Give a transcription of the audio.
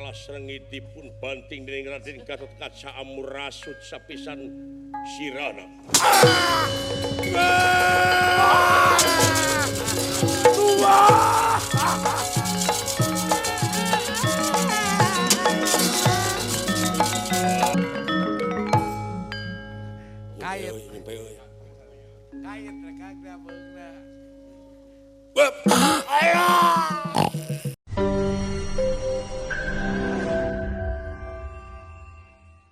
Kalasrengitipun banting dening Raden Gatotkaca amurasut sapisan sirana. Kayet rekagna beungna. Ayo.